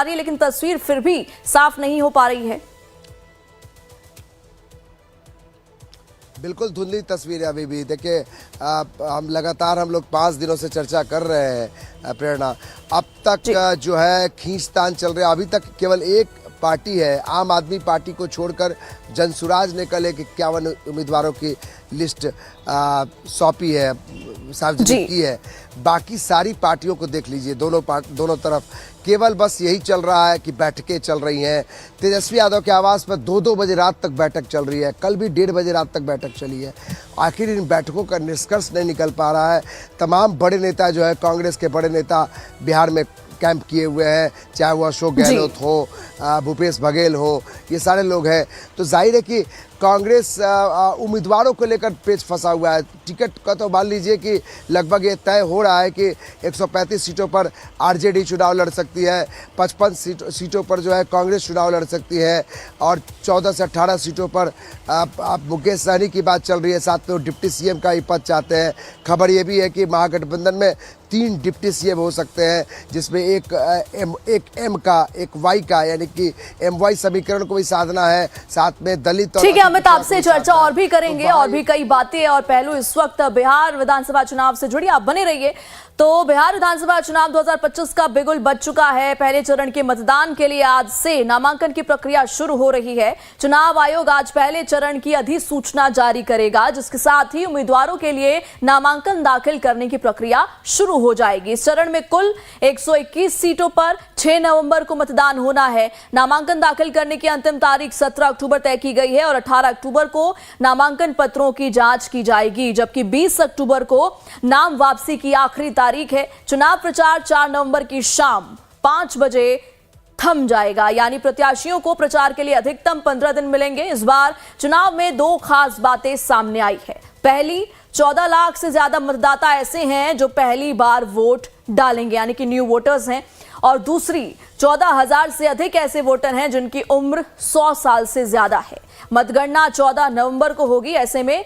रही है, लेकिन तस्वीर फिर भी साफ नहीं हो पा रही है। बिल्कुल धुंधली तस्वीर है अभी भी। देखिए हम लगातार हम लोग 5 दिनों से चर्चा कर रहे हैं प्रेरणा। अब तक जो है खींचतान चल रहा है। अभी तक केवल एक पार्टी है, आम आदमी पार्टी को छोड़कर जनसुराज ने कल 51 उम्मीदवारों की लिस्ट सौंपी है, सार्वजनिक की है। बाकी सारी पार्टियों को देख लीजिए, दोनों तरफ केवल बस यही चल रहा है कि बैठकें चल रही हैं। तेजस्वी यादव के आवास पर 2-2 बजे रात तक बैठक चल रही है, कल भी 1:30 बजे रात तक बैठक चली है। आखिर इन बैठकों का निष्कर्ष नहीं निकल पा रहा है। तमाम बड़े नेता जो है, कांग्रेस के बड़े नेता बिहार में कैंप किए हुए हैं, चाहे वो अशोक गहलोत हो, भूपेश बघेल हो, ये सारे लोग हैं। तो जाहिर है कि कांग्रेस उम्मीदवारों को लेकर पेच फंसा हुआ है। टिकट का तो मान लीजिए कि लगभग ये तय हो रहा है कि 135 सीटों पर आरजेडी चुनाव लड़ सकती है, 55 सीटों पर जो है कांग्रेस चुनाव लड़ सकती है, और 14 से 18 सीटों पर आप मुकेश सहनी की बात चल रही है। साथ में वो डिप्टी सीएम का ही पद चाहते हैं। खबर ये भी है कि महागठबंधन में 3 डिप्टी सीएम हो सकते हैं, जिसमें एक एम का, एक वाई का, यानी कि MY समीकरण को भी साधना है। साथ में दलित। ठीक है अमित, आपसे चर्चा और भी करेंगे, और भी कई बातें और पहलू इस वक्त बिहार विधानसभा चुनाव से जुड़ी, आप बने रहिए। तो बिहार विधानसभा चुनाव 2025 का बिगुल बज चुका है। पहले चरण के मतदान के लिए आज से नामांकन की प्रक्रिया शुरू हो रही है। चुनाव आयोग आज पहले चरण की अधिसूचना जारी करेगा, जिसके साथ ही उम्मीदवारों के लिए नामांकन दाखिल करने की प्रक्रिया शुरू हो जाएगी। इस चरण में कुल 121 सीटों पर 6 नवंबर को मतदान होना है। नामांकन दाखिल करने की अंतिम तारीख 17 अक्टूबर तय की गई है और 18 अक्टूबर को नामांकन पत्रों की जांच की जाएगी, जबकि 20 अक्टूबर को नाम वापसी की आखिरी तारीख है। चुनाव प्रचार 4 नवंबर की शाम 5 बजे थम जाएगा, यानी प्रत्याशियों को प्रचार के लिए अधिकतम 15 दिन मिलेंगे। इस बार चुनाव में 2 खास बातें सामने आई है। पहली, 14 लाख से ज्यादा मतदाता ऐसे हैं जो पहली बार वोट डालेंगे, यानी कि न्यू वोटर्स हैं। और दूसरी, 14,000 से अधिक ऐसे वोटर हैं जिनकी उम्र 100 साल से ज्यादा है। मतगणना 14 नवंबर को होगी। ऐसे में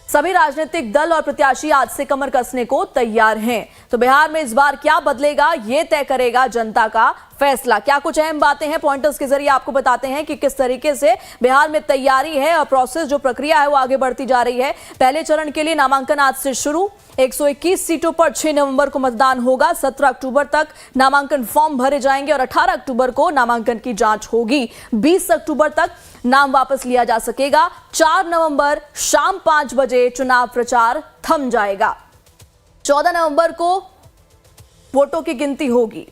सभी राजनीतिक दल और प्रत्याशी आज से कमर कसने को तैयार हैं। तो बिहार में इस बार क्या बदलेगा, ये तय करेगा जनता का फैसला। क्या कुछ अहम बातें हैं, पॉइंटर्स के जरिए आपको बताते हैं कि किस तरीके से बिहार में तैयारी है और प्रोसेस, जो प्रक्रिया है वो आगे बढ़ती जा रही है। पहले चरण के लिए नामांकन आज से शुरू। 121 सीटों पर 6 नवंबर को मतदान होगा। 17 अक्टूबर तक नामांकन फॉर्म भरे जाएंगे और 18 अक्टूबर को नामांकन की जांच होगी। 20 अक्टूबर तक नाम वापस लिया जा सकेगा। 4 नवंबर शाम 5 बजे चुनाव प्रचार थम जाएगा। 14 नवंबर को वोटों की गिनती होगी।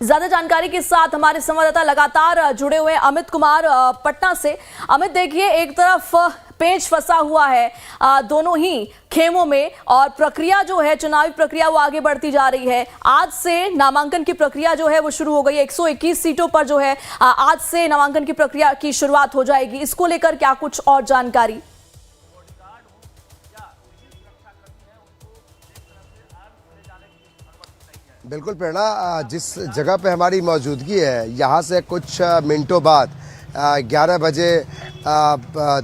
ज्यादा जानकारी के साथ हमारे संवाददाता लगातार जुड़े हुए अमित कुमार पटना से। अमित, देखिए एक तरफ पेच फंसा हुआ है दोनों ही खेमों में, और प्रक्रिया जो है, चुनावी प्रक्रिया, वो आगे बढ़ती जा रही है। आज से नामांकन की प्रक्रिया जो है वो शुरू हो गई है। 121 सीटों पर जो है आज से नामांकन की प्रक्रिया की शुरुआत हो जाएगी। इसको लेकर क्या कुछ और जानकारी? बिल्कुल प्रेरणा, जिस जगह पे हमारी मौजूदगी है, यहाँ से कुछ मिनटों बाद 11 बजे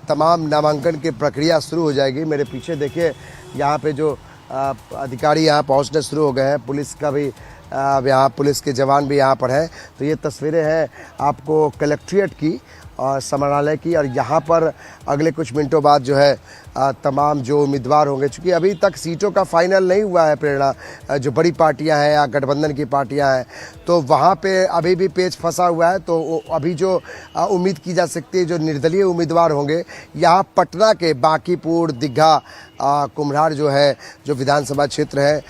तमाम नामांकन की प्रक्रिया शुरू हो जाएगी। मेरे पीछे देखिए, यहाँ पे जो अधिकारी यहाँ पहुँचने शुरू हो गए हैं। पुलिस का भी यहाँ, पुलिस के जवान भी यहाँ पर हैं। तो ये तस्वीरें हैं आपको कलेक्ट्रेट की और समाहरणालय की, और यहाँ पर अगले कुछ मिनटों बाद जो है तमाम जो उम्मीदवार होंगे, चूँकि अभी तक सीटों का फाइनल नहीं हुआ है प्रेरणा, जो बड़ी पार्टियां हैं या गठबंधन की पार्टियां हैं, तो वहाँ पे अभी भी पेच फंसा हुआ है। तो अभी जो उम्मीद की जा सकती है, जो निर्दलीय उम्मीदवार होंगे, यहाँ पटना के बांकीपुर, दीघा, कुम्हरार जो है, जो विधानसभा क्षेत्र है,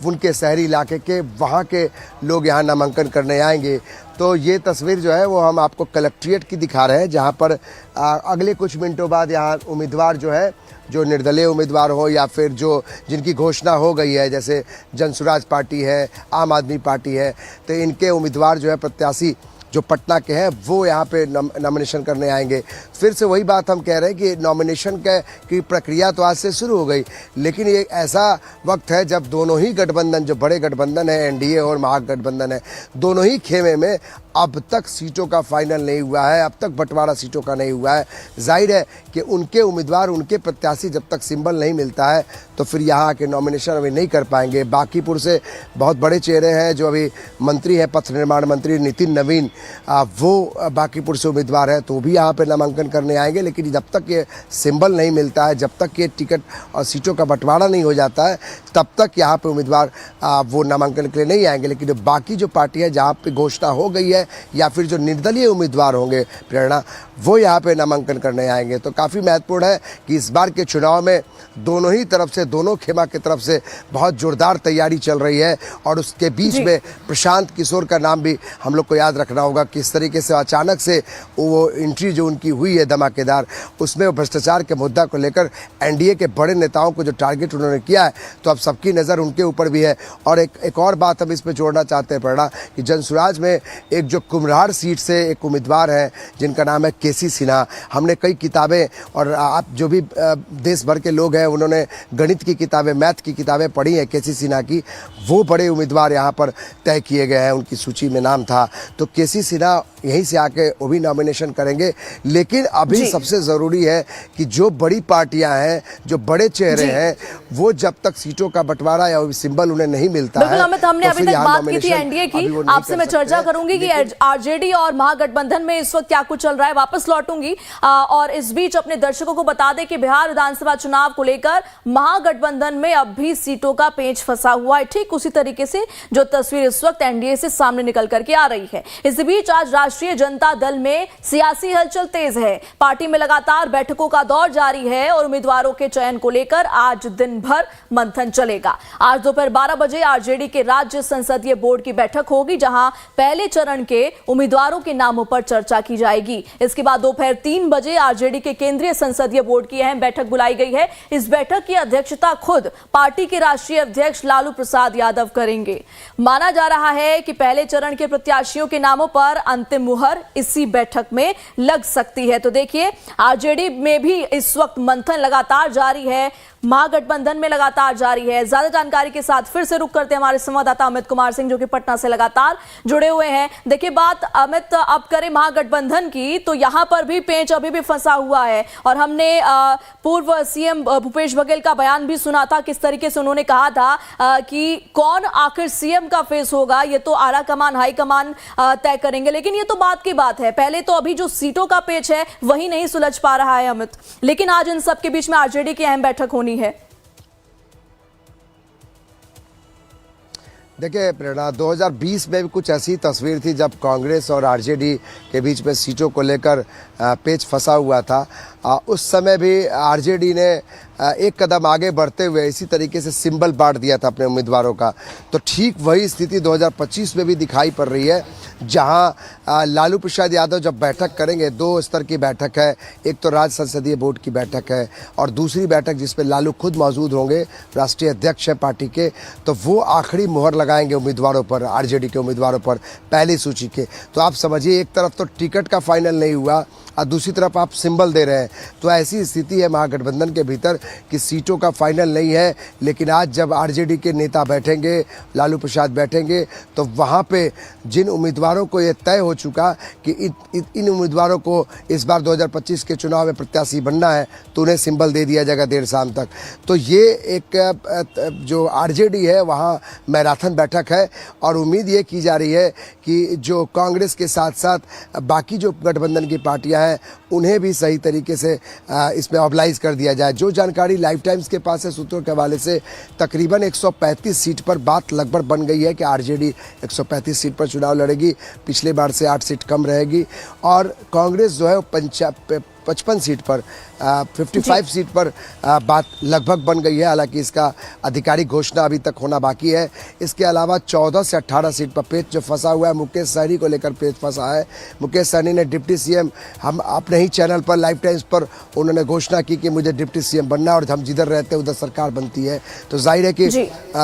उनके शहरी इलाके के वहाँ के लोग यहाँ नामांकन करने आएंगे। तो ये तस्वीर जो है वो हम आपको कलेक्ट्रेट की दिखा रहे हैं, जहाँ पर अगले कुछ मिनटों बाद यहाँ उम्मीदवार जो है, जो निर्दलीय उम्मीदवार हो या फिर जो जिनकी घोषणा हो गई है, जैसे जनसुराज पार्टी है, आम आदमी पार्टी है, तो इनके उम्मीदवार जो है, प्रत्याशी जो पटना के हैं वो यहाँ पे नॉमिनेशन करने आएंगे। फिर से वही बात हम कह रहे हैं कि नॉमिनेशन की प्रक्रिया तो आज से शुरू हो गई, लेकिन ये ऐसा वक्त है जब दोनों ही गठबंधन, जो बड़े गठबंधन है एनडीए और महागठबंधन है, दोनों ही खेमे में अब तक सीटों का फाइनल नहीं हुआ है, अब तक बंटवारा सीटों का नहीं हुआ है। जाहिर है कि उनके उम्मीदवार, उनके प्रत्याशी जब तक सिंबल नहीं मिलता है तो फिर यहाँ आके नॉमिनेशन अभी नहीं कर पाएंगे। बांकीपुर से बहुत बड़े चेहरे हैं, जो अभी मंत्री है, पथ निर्माण मंत्री नितिन नवीन, वो बांकीपुर से उम्मीदवार है, तो भी यहाँ पे नामांकन करने आएंगे। लेकिन जब तक ये सिंबल नहीं मिलता है, जब तक ये टिकट और सीटों का बंटवारा नहीं हो जाता है, तब तक यहाँ पे उम्मीदवार वो नामांकन के लिए नहीं आएंगे। लेकिन बाकी जो पार्टियाँ जहाँ पे घोषणा हो गई है या फिर जो निर्दलीय उम्मीदवार होंगे प्रेरणा, वो यहाँ पे नामांकन करने आएंगे। तो काफ़ी महत्वपूर्ण है कि इस बार के चुनाव में दोनों ही तरफ से, दोनों खेमा की तरफ से बहुत जोरदार तैयारी चल रही है। और उसके बीच में प्रशांत किशोर का नाम भी हम लोग को याद रखना होगा। किस तरीके से अचानक से वो एंट्री जो उनकी हुई है धमाकेदार, उसमें भ्रष्टाचार के मुद्दा को लेकर एनडीए के बड़े नेताओं को जो टारगेट उन्होंने किया है, तो अब सबकी नज़र उनके ऊपर भी है। और एक और बात हम इस पर जोड़ना चाहते हैं प्रेरणा, कि जनसुराज में एक जो कुम्हरार सीट से एक उम्मीदवार है जिनका नाम है केसी सिन्हा। हमने कई किताबें, और आप जो भी देश भर के लोग हैं उन्होंने गणित की किताबें, मैथ की किताबें पढ़ी हैं केसी सिन्हा की, वो बड़े उम्मीदवार यहाँ पर तय किए गए हैं, उनकी सूची में नाम था। तो केसी सिन्हा यहीं से आके वो भी नॉमिनेशन करेंगे। लेकिन अभी सबसे ज़रूरी है कि जो बड़ी पार्टियां हैं, जो बड़े चेहरे हैं, वो जब तक सीटों का बंटवारा या सिंबल उन्हें नहीं मिलता है, अमित, हमने तो अभी तक बात की थी एनडीए की, आपसे मैं चर्चा करूंगी कि आरजेडी और महागठबंधन में इस वक्त क्या कुछ चल रहा है, वापस लौटूंगी। और इस बीच अपने दर्शकों को बता दें कि बिहार विधानसभा चुनाव को लेकर महागठबंधन में अब भी सीटों का पेंच फंसा हुआ है, ठीक उसी तरीके से जो तस्वीर इस वक्त एनडीए से सामने निकल करके आ रही है। इस बीच आज राष्ट्रीय जनता दल में सियासी हलचल तेज है। पार्टी में लगातार बैठकों का दौर जारी है और उम्मीदवारों के चयन को लेकर आज दिन भर मंथन चलेगा। आज दोपहर 12 बजे आरजेडी के राज्य संसदीय बोर्ड की बैठक होगी, जहां पहले चरण के उम्मीदवारों के नामों पर चर्चा की जाएगी। इसके बाद दोपहर 3 बजे आरजेडी के केंद्रीय संसदीय बोर्ड की अहम बैठक बुलाई गई है। इस बैठक की अध्यक्षता खुद पार्टी के राष्ट्रीय अध्यक्ष लालू प्रसाद यादव करेंगे। माना जा रहा है कि पहले चरण के प्रत्याशियों के नामों पर अंतिम मुहर इसी बैठक में लग सकती है। तो देखिए, आरजेडी में भी इस वक्त मंथन लगातार जारी है, महागठबंधन में लगातार जारी है। ज्यादा जानकारी के साथ फिर से रुक करते हैं हमारे संवाददाता अमित कुमार सिंह, जो कि पटना से लगातार जुड़े हुए हैं। देखिए बात अमित अब करें महागठबंधन की, तो यहां पर भी पेंच अभी भी फंसा हुआ है। और हमने पूर्व सीएम भूपेश बघेल का बयान भी सुना था, किस तरीके से उन्होंने कहा था कि कौन आखिर सीएम का फेस होगा ये तो आला कमान हाई कमान तय करेंगे। लेकिन ये तो बात की बात है, पहले तो अभी जो सीटों का पेच है वही नहीं सुलझ पा रहा है अमित। लेकिन आज इन सब के बीच में आरजेडी की अहम बैठक होनी है। देखिए प्रेरणा, 2020 में भी कुछ ऐसी तस्वीर थी जब कांग्रेस और आरजेडी के बीच में सीटों को लेकर पेच फंसा हुआ था। उस समय भी आरजेडी ने एक कदम आगे बढ़ते हुए इसी तरीके से सिंबल बांट दिया था अपने उम्मीदवारों का। तो ठीक वही स्थिति 2025 में भी दिखाई पड़ रही है, जहां लालू प्रसाद यादव जब बैठक करेंगे, 2 स्तर की बैठक है, एक तो राज्य संसदीय बोर्ड की बैठक है और दूसरी बैठक जिसमें लालू खुद मौजूद होंगे, राष्ट्रीय अध्यक्ष है पार्टी के, तो वो आखिरी मुहर लगाएंगे उम्मीदवारों पर, आरजेडी के उम्मीदवारों पर पहली सूची के। तो आप समझिए, एक तरफ तो टिकट का फाइनल नहीं हुआ और दूसरी तरफ आप सिंबल दे रहे हैं। तो ऐसी स्थिति है महागठबंधन के भीतर कि सीटों का फाइनल नहीं है। लेकिन आज जब आरजेडी के नेता बैठेंगे, लालू प्रसाद बैठेंगे, तो वहाँ पे जिन उम्मीदवारों को ये तय हो चुका कि इन उम्मीदवारों को इस बार 2025 के चुनाव में प्रत्याशी बनना है, तो उन्हें सिंबल दे दिया जाएगा देर शाम तक। तो ये एक जो आरजेडी है वहाँ मैराथन बैठक है और उम्मीद ये की जा रही है कि जो कांग्रेस के साथ साथ बाकी जो गठबंधन की पार्टियां हैं उन्हें भी सही तरीके से इसमें ऑबलाइज कर दिया जाए। जो जानकारी लाइफ टाइम्स के पास है सूत्रों के हवाले से, तकरीबन 135 सीट पर बात लगभग बन गई है कि आरजेडी 135 सीट पर चुनाव लड़ेगी, पिछले बार से 8 सीट कम रहेगी। और कांग्रेस जो है 55 सीट पर 55 सीट पर बात लगभग बन गई है। हालांकि इसका आधिकारिक घोषणा अभी तक होना बाकी है। इसके अलावा 14 से 18 सीट पर पेच जो फंसा हुआ है, मुकेश सहनी को लेकर पेच फंसा है। मुकेश सहनी ने डिप्टी सीएम, हम अपने ही चैनल पर लाइव टाइम्स पर उन्होंने घोषणा की कि मुझे डिप्टी सीएम बनना है और हम जिधर रहते हैं उधर सरकार बनती है। तो जाहिर है कि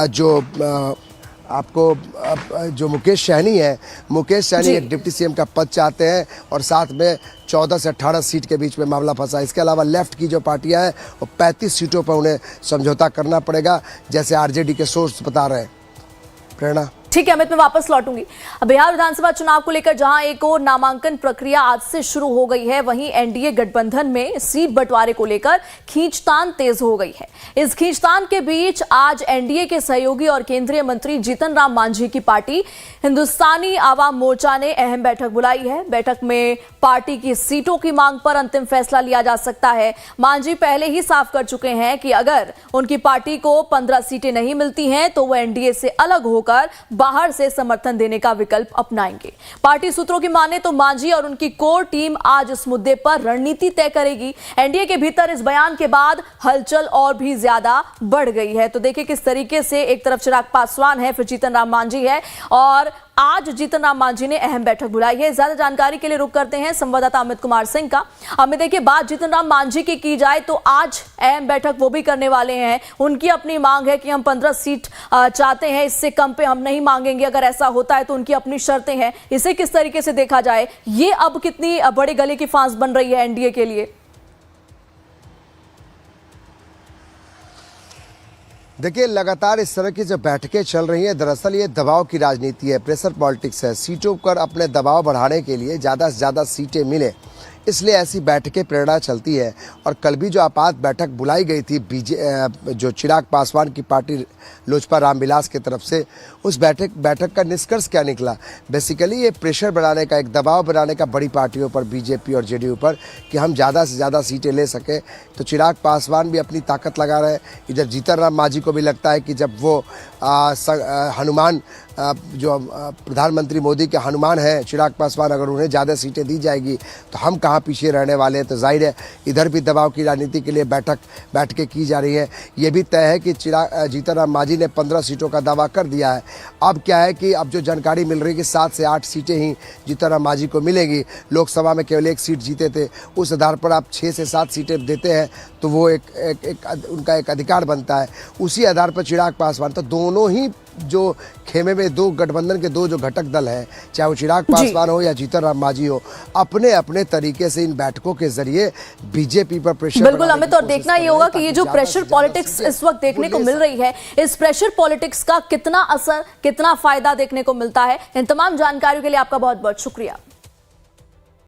जो आपको जो मुकेश सहनी है, मुकेश सहनी जी। एक डिप्टी सीएम का पद चाहते हैं और साथ में 14 से 18 सीट के बीच में मामला फंसा। इसके अलावा लेफ्ट की जो पार्टियां हैं वो 35 सीटों पर उन्हें समझौता करना पड़ेगा, जैसे आरजेडी के सोर्स बता रहे हैं। प्रेरणा, ठीक है अमित, मैं वापस लौटूंगी। बिहार विधानसभा चुनाव को लेकर जहां एक और नामांकन प्रक्रिया आज से शुरू हो गई है, वहीं एनडीए गठबंधन में सीट बंटवारे को लेकर खींचतान तेज हो गई है। इस खींचतान के बीच आज एनडीए के सहयोगी और केंद्रीय मंत्री जीतन राम मांझी की पार्टी हिंदुस्तानी आवाम मोर्चा ने अहम बैठक बुलाई है। बैठक में पार्टी की सीटों की मांग पर अंतिम फैसला लिया जा सकता है। मांझी पहले ही साफ कर चुके हैं कि अगर उनकी पार्टी को 15 सीटें नहीं मिलती हैं तो वो एनडीए से अलग होकर बाहर से समर्थन देने का विकल्प अपनाएंगे। पार्टी सूत्रों की माने तो मांझी और उनकी कोर टीम आज इस मुद्दे पर रणनीति तय करेगी। एनडीए के भीतर इस बयान के बाद हलचल और भी ज्यादा बढ़ गई है। तो देखिए किस तरीके से एक तरफ चिराग पासवान है, फिर जीतन राम मांझी है और आज जीतन राम मांझी ने अहम बैठक बुलाई है। ज्यादा जानकारी के लिए रुक करते हैं संवाददाता अमित कुमार सिंह का। अमित, देखिए बात जीतन राम मांझी की जाए तो आज अहम बैठक वो भी करने वाले हैं। उनकी अपनी मांग है कि हम 15 सीट चाहते हैं, इससे कम पे हम नहीं मांगेंगे। अगर ऐसा होता है तो उनकी अपनी शर्तें हैं। इसे किस तरीके से देखा जाए, ये अब कितनी बड़े गले की फांस बन रही है एनडीए के लिए? देखिए लगातार इस तरह की जो बैठकें चल रही हैं, दरअसल ये दबाव की राजनीति है, प्रेशर पॉलिटिक्स है। सीटों पर अपने दबाव बढ़ाने के लिए ज़्यादा से ज़्यादा सीटें मिले, इसलिए ऐसी बैठकें प्रेरणा चलती है। और कल भी जो आपात बैठक बुलाई गई थी जो चिराग पासवान की पार्टी लोजपा रामविलास की तरफ से, उस बैठक का निष्कर्ष क्या निकला? बेसिकली ये प्रेशर बनाने का, एक दबाव बनाने का बड़ी पार्टियों पर, बीजेपी और जेडीयू पर, कि हम ज़्यादा से ज़्यादा सीटें ले सकें। तो चिराग पासवान भी अपनी ताकत लगा रहे हैं। इधर जीतन राम मांझी को भी लगता है कि जब वो हनुमान जो प्रधानमंत्री मोदी के हनुमान हैं चिराग पासवान, अगर उन्हें ज़्यादा सीटें दी जाएगी तो हम कहाँ पीछे रहने वाले हैं। तो जाहिर है इधर भी दबाव की राजनीति के लिए बैठकें की जा रही है। ये भी तय है कि जीतन राम मांझी ने 15 सीटों का दावा कर दिया है। अब क्या है कि अब जो जानकारी मिल रही है कि 7 से 8 सीटें ही जीतन राम मांझी को मिलेगी। लोकसभा में केवल 1 सीट जीते थे, उस आधार पर आप 6 से 7 सीटें देते हैं तो वो उनका एक अधिकार बनता है। उसी आधार पर चिराग पासवान, तो दोनों ही जो खेमे में दो गठबंधन के दो जो घटक दल हैं, चाहे वो चिराग पासवान हो या जीतन राम मांझी हो, अपने अपने तरीके से इन बैठकों के जरिए बीजेपी पर प्रेशर। बिल्कुल अमित, और देखना ये होगा कि ये जो प्रेशर पॉलिटिक्स इस वक्त देखने को मिल रही है, इस प्रेशर पॉलिटिक्स का कितना असर, कितना फायदा देखने को मिलता है। इन तमाम जानकारियों के लिए आपका बहुत बहुत शुक्रिया।